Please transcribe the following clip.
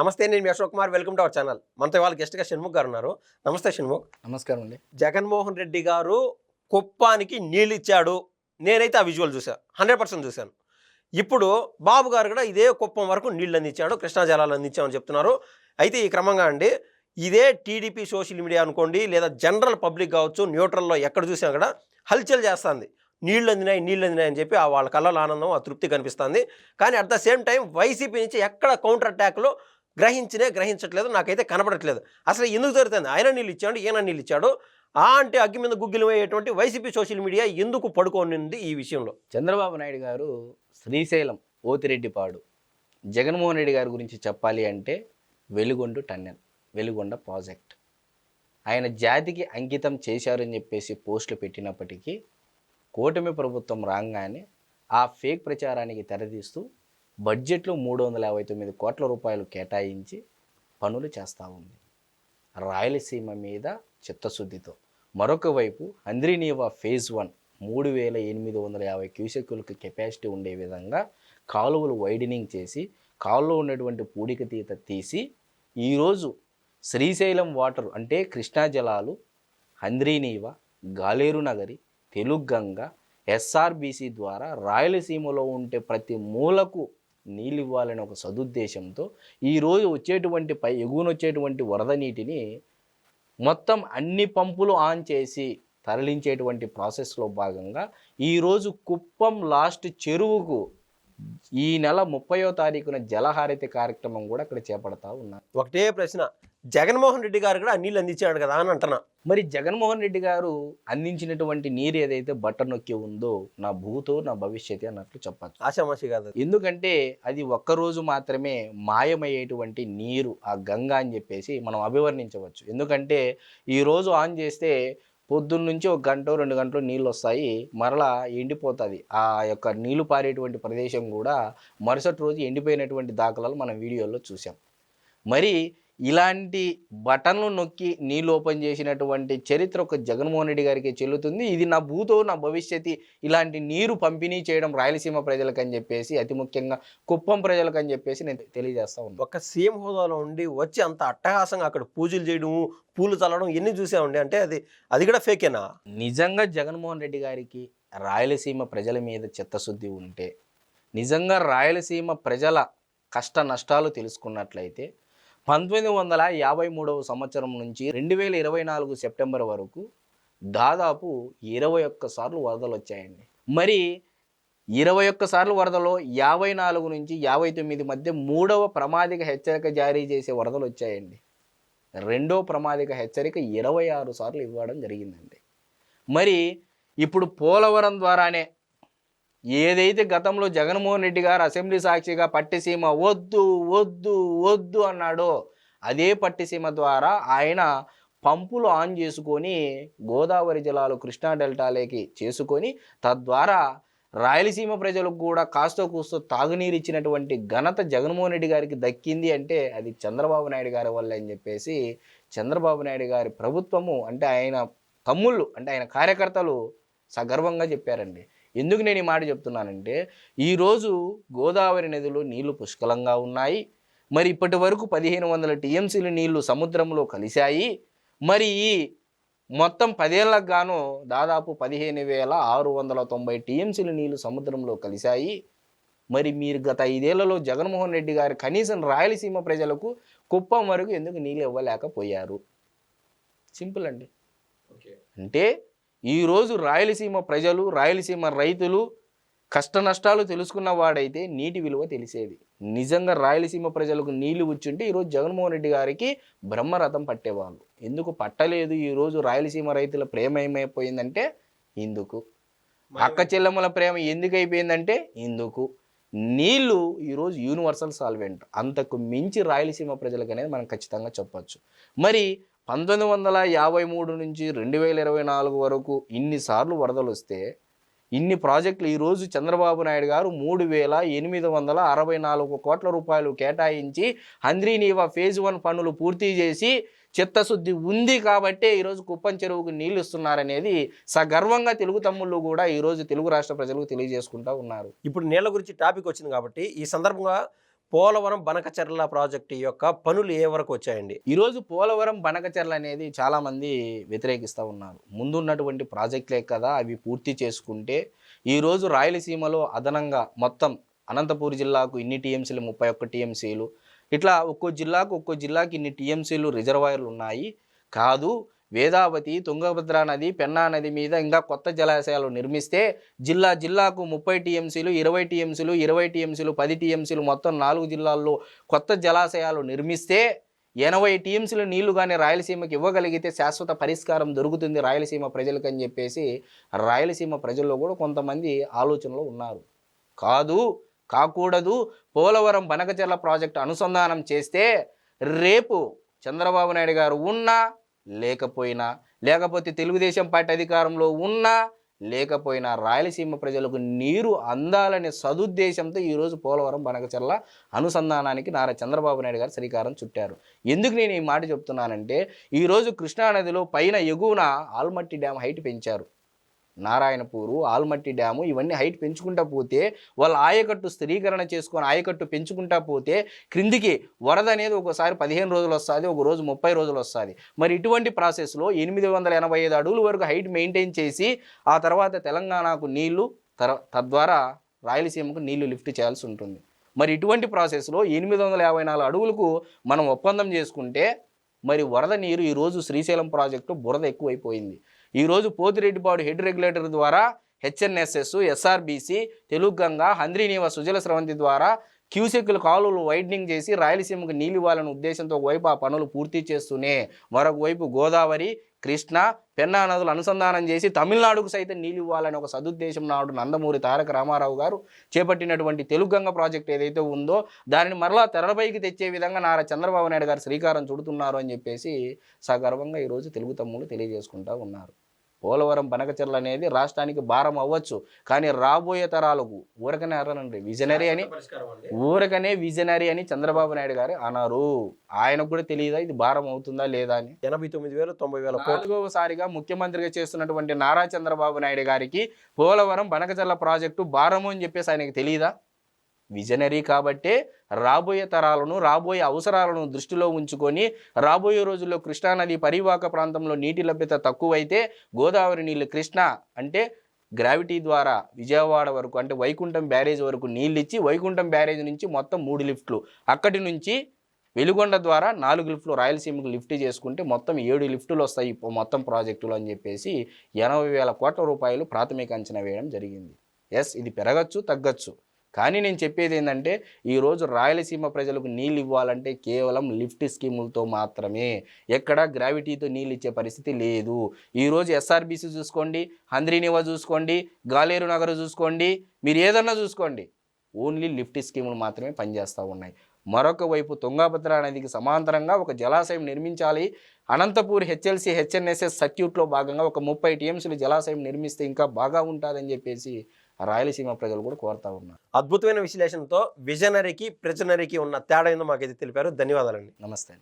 నమస్తే, నేను మీ Ashok Kumar. Welcome to our channel. మనతో ఇవాళ గెస్ట్గా షణ్ముఖ్ గారు ఉన్నారు. నమస్తే షణ్ముఖ్. నమస్కారం అండి. జగన్మోహన్ రెడ్డి గారు కుప్పానికి నీళ్ళు ఇచ్చాడు. నేనైతే ఆ విజువల్ చూశాను, 100% చూశాను. ఇప్పుడు బాబు గారు కూడా ఇదే కుప్పం వరకు నీళ్ళు అందించాడు, కృష్ణా జలాలు అందించామని చెప్తున్నారు. అయితే ఈ క్రమంగా అండి, ఇదే టీడీపీ సోషల్ మీడియా అనుకోండి, లేదా జనరల్ పబ్లిక్ కావచ్చు, న్యూట్రల్లో ఎక్కడ చూసినా కూడా హల్చల్ చేస్తుంది. నీళ్ళు అందినాయి అని చెప్పి వాళ్ళ కళ్ళలో ఆనందం, ఆ తృప్తి కనిపిస్తుంది. కానీ at the same time YCP నుంచి ఎక్కడ కౌంటర్ అటాక్లో గ్రహించట్లేదు, నాకైతే కనపడట్లేదు. అసలు ఎందుకు జరుగుతుంది? ఆయన నీళ్ళు ఇచ్చాడు, ఈయన నీళ్ళు ఇచ్చాడు, అంటే అగ్గి మీద గుగ్గిలం అయ్యేటువంటి వైసీపీ సోషల్ మీడియా ఎందుకు పడుకోనుంది ఈ విషయంలో? చంద్రబాబు నాయుడు గారు శ్రీశైలం, ఓతిరెడ్డిపాడు, జగన్మోహన్ రెడ్డి గారి గురించి చెప్పాలి అంటే వెలుగొండ టన్నెల్, వెలుగొండ ప్రాజెక్ట్ ఆయన జాతికి అంకితం చేశారని చెప్పేసి పోస్టులు పెట్టినప్పటికీ కూటమి ప్రభుత్వం రాగానే ఆ ఫేక్ ప్రచారానికి తెరదీస్తూ బడ్జెట్లో 359 కోట్ల రూపాయలు కేటాయించి పనులు చేస్తూ ఉంది. రాయలసీమ మీద చిత్తశుద్ధితో. మరొక వైపు హంద్రీనీవా ఫేజ్ 1 3850 క్యూసెక్కులకు కెపాసిటీ ఉండే విధంగా కాలువలు వైడనింగ్ చేసి కాలువలో ఉన్నటువంటి పూడిక తీత తీసి ఈరోజు శ్రీశైలం వాటర్ అంటే కృష్ణా జలాలు హంద్రీనీవా, గాలేరు నగరి, తెలుగంగ, ఎస్ఆర్బీసీ ద్వారా రాయలసీమలో ఉంటే ప్రతి మూలకు నీళ్ళు ఇవ్వాలని ఒక సదుద్దేశంతో ఈరోజు వచ్చేటువంటి ఎగువనొచ్చేటువంటి వరద నీటిని మొత్తం అన్ని పంపులు ఆన్ చేసి తరలించేటువంటి ప్రాసెస్లో భాగంగా ఈరోజు కుప్పం లాస్ట్ చెరువుకు ఈ నెల 30వ తారీఖున జలహారతి కార్యక్రమం కూడా అక్కడ చేపడతా ఉన్నారు. ఒకటే ప్రశ్న, జగన్మోహన్ రెడ్డి గారు కూడా నీళ్ళు అందించాడు కదా అని అంటున్నా. మరి జగన్మోహన్ రెడ్డి గారు అందించినటువంటి నీరు ఏదైతే బట్ట నొక్కి ఉందో నా భూతో నా భవిష్యత్తు అన్నట్లు చెప్పచ్చు. ఆశామాషి కాదు. ఎందుకంటే అది ఒక్కరోజు మాత్రమే మాయమయ్యేటువంటి నీరు ఆ గంగా అని చెప్పేసి మనం అభివర్ణించవచ్చు. ఎందుకంటే ఈరోజు ఆన్ చేస్తే పొద్దున్న నుంచి 1 గంట 2 గంటలు నీళ్ళు వస్తాయి, మరలా ఎండిపోతుంది. ఆ యొక్క నీళ్లు పారేటువంటి ప్రదేశం కూడా మరుసటి రోజు ఎండిపోయినటువంటి దాఖలాలు మనం వీడియోలో చూసాం. మరి ఇలాంటి బటన్లు నొక్కి నీళ్ళు ఓపెన్ చేసినటువంటి చరిత్ర ఒక జగన్మోహన్ రెడ్డి గారికి చెల్లుతుంది. ఇది నా భూతో నా భవిష్యత్తు, ఇలాంటి నీరు పంపిణీ చేయడం రాయలసీమ ప్రజలకు అని చెప్పేసి, అతి ముఖ్యంగా కుప్పం ప్రజలకు అని చెప్పేసి నేను తెలియజేస్తా ఉన్నాను. ఒక సీఎం హోదాలో ఉండి వచ్చి అంత అట్టహాసంగా అక్కడ పూజలు చేయడం, పూలు చల్లడం ఎన్ని చూసామండి. అంటే అది కూడా ఫేకేనా? నిజంగా జగన్మోహన్ రెడ్డి గారికి రాయలసీమ ప్రజల మీద చిత్తశుద్ధి ఉంటే, నిజంగా రాయలసీమ ప్రజల కష్ట నష్టాలు తెలుసుకున్నట్లయితే 1953వ సంవత్సరం నుంచి 2024 సెప్టెంబర్ వరకు దాదాపు 21 సార్లు వరదలు వచ్చాయండి. మరి 21 సార్లు వరదలో 54 నుంచి 59 మధ్య 3వ ప్రమాదిక హెచ్చరిక జారీ చేసే వరదలు వచ్చాయండి. 2వ ప్రమాదిక హెచ్చరిక 26 సార్లు ఇవ్వడం జరిగిందండి. మరి ఇప్పుడు పోలవరం ద్వారానే ఏదైతే గతంలో జగన్మోహన్ రెడ్డి గారు అసెంబ్లీ సాక్షిగా పట్టిసీమ వద్దు వద్దు వద్దు అన్నాడో, అదే పట్టిసీమ ద్వారా ఆయన పంపులు ఆన్ చేసుకొని గోదావరి జలాలు కృష్ణా డెల్టాలోకి చేసుకొని తద్వారా రాయలసీమ ప్రజలకు కూడా కాస్తో కూస్తో తాగునీరు ఇచ్చినటువంటి ఘనత జగన్మోహన్ రెడ్డి గారికి దక్కింది అంటే అది చంద్రబాబు నాయుడు గారి వల్ల అని చెప్పేసి చంద్రబాబు నాయుడు గారి ప్రభుత్వము అంటే ఆయన తమ్ముళ్ళు అంటే ఆయన కార్యకర్తలు సగర్వంగా చెప్పారండి. ఎందుకు నేను ఈ మాట చెప్తున్నానంటే ఈరోజు గోదావరి నదిలో నీళ్లు పుష్కలంగా ఉన్నాయి. మరి ఇప్పటి వరకు 1500 టీఎంసీల నీళ్లు సముద్రంలో కలిశాయి. మరి ఈ మొత్తం 10 ఏళ్లకు గాను దాదాపు 15,690 టీఎంసీల నీళ్లు సముద్రంలో కలిశాయి. మరి మీరు గత 5 ఏళ్లలో జగన్మోహన్ రెడ్డి గారు కనీసం రాయలసీమ ప్రజలకు కుప్పం వరకు ఎందుకు నీళ్ళు ఇవ్వలేకపోయారు? సింపుల్ అండి. అంటే ఈరోజు రాయలసీమ ప్రజలు, రాయలసీమ రైతులు కష్ట నష్టాలు తెలుసుకున్న వాడైతే నీటి విలువ తెలిసేది. నిజంగా రాయలసీమ ప్రజలకు నీళ్లు వచ్చుంటే ఈరోజు జగన్మోహన్ రెడ్డి గారికి బ్రహ్మరథం పట్టేవాళ్ళు. ఎందుకు పట్టలేదు? ఈరోజు రాయలసీమ రైతుల ప్రేమ ఏమైపోయిందంటే ఇందుకు, అక్క చెల్లెమ్మల ప్రేమ ఎందుకు అయిపోయిందంటే ఇందుకు. నీళ్లు ఈరోజు యూనివర్సల్ సాల్వెంట్, అంతకు మించి రాయలసీమ ప్రజలకు అనేది మనం ఖచ్చితంగా చెప్పచ్చు. మరి 1953 నుంచి 2024 వరకు ఇన్నిసార్లు వరదలు వస్తే ఇన్ని ప్రాజెక్టులు ఈరోజు చంద్రబాబు నాయుడు గారు 3,864 కోట్ల రూపాయలు కేటాయించి హంద్రీనీవా ఫేజ్ 1 పనులు పూర్తి చేసి చిత్తశుద్ధి ఉంది కాబట్టే ఈరోజు కుప్పం చెరువుకు నీళ్లు ఇస్తున్నారనేది సగర్వంగా తెలుగు తమ్ముళ్ళు కూడా ఈరోజు తెలుగు రాష్ట్ర ప్రజలకు తెలియజేసుకుంటూ ఉన్నారు. ఇప్పుడు నీళ్ల గురించి టాపిక్ వచ్చింది కాబట్టి ఈ సందర్భంగా పోలవరం బనకచర్ల ప్రాజెక్టు యొక్క పనులు ఏ వరకు వచ్చాయండి? ఈరోజు పోలవరం బనకచర్ల అనేది చాలామంది వ్యతిరేకిస్తూ ఉన్నారు. ముందున్నటువంటి ప్రాజెక్టులే కదా అవి పూర్తి చేసుకుంటే ఈరోజు రాయలసీమలో అదనంగా మొత్తం అనంతపూర్ జిల్లాకు ఇన్ని టీఎంసీలు 31 టీఎంసీలు ఇట్లా ఒక్కో జిల్లాకి ఇన్ని టీఎంసీలు రిజర్వాయర్లు ఉన్నాయి. కాదు, వేదావతి, తుంగభద్ర నది, పెన్నా నది మీద ఇంకా కొత్త జలాశయాలు నిర్మిస్తే జిల్లాకు 30 టీఎంసీలు 20 టీఎంసీలు 20 టీఎంసీలు 10 టీఎంసీలు మొత్తం 4 జిల్లాల్లో కొత్త జలాశయాలు నిర్మిస్తే 80 టీఎంసీలు నీళ్లు కానీ రాయలసీమకి ఇవ్వగలిగితే శాశ్వత పరిష్కారం దొరుకుతుంది రాయలసీమ ప్రజలకు అని చెప్పేసి రాయలసీమ ప్రజల్లో కూడా కొంతమంది ఆలోచనలో ఉన్నారు. కాకూడదు, పోలవరం బనకచర్ల ప్రాజెక్టు అనుసంధానం చేస్తే రేపు చంద్రబాబు నాయుడు గారు ఉన్నా లేకపోతే తెలుగుదేశం పార్టీ అధికారంలో ఉన్నా లేకపోయినా రాయలసీమ ప్రజలకు నీరు అందాలనే సదుద్దేశంతో ఈరోజు పోలవరం బనకచర్ల అనుసంధానానికి నారా చంద్రబాబు నాయుడు గారు శ్రీకారం చుట్టారు. ఎందుకు నేను ఈ మాట చెప్తున్నానంటే ఈరోజు కృష్ణానదిలో పైన ఎగువన ఆల్మట్టి డ్యామ్ హైట్ పెంచారు. నారాయణపూరు, ఆల్మట్టి డ్యాము ఇవన్నీ హైట్ పెంచుకుంటా పోతే వాళ్ళ ఆయకట్టు స్థిరీకరణ చేసుకొని ఆయకట్టు పెంచుకుంటా పోతే క్రిందికి వరద అనేది ఒకసారి 15 రోజులు వస్తుంది, ఒక రోజు 30 రోజులు వస్తుంది. మరి ఇటువంటి ప్రాసెస్లో 885 అడుగుల వరకు హైట్ మెయింటైన్ చేసి ఆ తర్వాత తెలంగాణకు నీళ్లు తద్వారా రాయలసీమకు నీళ్లు లిఫ్ట్ చేయాల్సి ఉంటుంది. మరి ఇటువంటి ప్రాసెస్లో 854 అడుగులకు మనం ఒప్పందం చేసుకుంటే మరి వరద నీరు ఈరోజు శ్రీశైలం ప్రాజెక్టు బురద ఎక్కువైపోయింది. ఈరోజు పోతిరెడ్డిపాడు హెడ్ రెగ్యులేటర్ ద్వారా హెచ్ఎన్ఎస్ఎస్, ఎస్ఆర్బీసీ, తెలుగు గంగా, హంద్రీనీవ సుజల స్రవంతి ద్వారా క్యూసెక్కుల కాలువలు వైడనింగ్ చేసి రాయలసీమకు నీళ్ళు ఇవ్వాలనే ఉద్దేశంతో ఒకవైపు ఆ పనులు పూర్తి చేస్తూనే మరొక వైపు గోదావరి, కృష్ణ, పెన్నా నదులు అనుసంధానం చేసి తమిళనాడుకు సైతం నీళ్ళు ఇవ్వాలని ఒక సదుద్దేశం నాడు నందమూరి తారక రామారావు గారు చేపట్టినటువంటి తెలుగు గంగ ప్రాజెక్ట్ ఏదైతే ఉందో దానిని మరలా తెరపైకి తెచ్చే విధంగా నారా చంద్రబాబు నాయుడు గారు శ్రీకారం చుడుతున్నారు అని చెప్పేసి సగర్వంగా ఈరోజు తెలుగు తమ్ముళ్ళు తెలియజేసుకుంటూ ఉన్నారు. పోలవరం బనకచర్ల అనేది రాష్ట్రానికి భారం అవ్వచ్చు, కానీ రాబోయే తరాలకు విజనరీ అని చంద్రబాబు నాయుడు గారు అన్నారు. ఆయనకు కూడా తెలియదా ఇది భారం అవుతుందా లేదా అని. 89,000 90,000 4వసారిగా ముఖ్యమంత్రిగా చేస్తున్నటువంటి నారా చంద్రబాబు నాయుడు గారికి పోలవరం బనకచర్ల ప్రాజెక్టు భారము అని చెప్పేసి ఆయనకి తెలియదా? విజనరీ కాబట్టే రాబోయే తరాలను రాబోయే అవసరాలను దృష్టిలో ఉంచుకొని రాబోయే రోజుల్లో కృష్ణానది పరివాహక ప్రాంతంలో నీటి లభ్యత తక్కువైతే గోదావరి నీళ్ళు కృష్ణ అంటే గ్రావిటీ ద్వారా విజయవాడ వరకు అంటే వైకుంఠం బ్యారేజ్ వరకు నీళ్ళు ఇచ్చి వైకుంఠం బ్యారేజ్ నుంచి మొత్తం 3 లిఫ్ట్లు అక్కడి నుంచి వెలుగొండ ద్వారా 4 లిఫ్ట్లు రాయలసీమకు లిఫ్ట్ చేసుకుంటే మొత్తం 7 లిఫ్టులు వస్తాయి మొత్తం ప్రాజెక్టులు అని చెప్పేసి 80,000 కోట్ల రూపాయలు ప్రాథమిక అంచనా వేయడం జరిగింది. ఇది పెరగచ్చు తగ్గచ్చు, కానీ నేను చెప్పేది ఏంటంటే ఈరోజు రాయలసీమ ప్రజలకు నీళ్ళు ఇవ్వాలంటే కేవలం లిఫ్ట్ స్కీములతో మాత్రమే, ఎక్కడా గ్రావిటీతో నీళ్ళు ఇచ్చే పరిస్థితి లేదు. ఈరోజు ఎస్ఆర్బీసీ చూసుకోండి, హంద్రీనివా చూసుకోండి, గాలేరు నగర్ చూసుకోండి, మీరు ఏదన్నా చూసుకోండి, ఓన్లీ లిఫ్ట్ స్కీములు మాత్రమే పనిచేస్తూ ఉన్నాయి. మరొక వైపు తుంగభద్ర నదికి సమాంతరంగా ఒక జలాశయం నిర్మించాలి. అనంతపూర్ హెచ్ఎల్సీ హెచ్ఎన్ఎస్ఎస్ సర్క్యూట్లో భాగంగా ఒక 30 టీఎంసీలు జలాశయం నిర్మిస్తే ఇంకా బాగా ఉంటుందని చెప్పేసి రాయలసీమ ప్రజలు కూడా కోరుతా ఉన్నారు. అద్భుతమైన విశ్లేషణతో విజనరీకి ప్రిజనరీకి ఉన్న తేడా ఏందో మాకైతే తెలిపారు. ధన్యవాదాలండి. నమస్తే.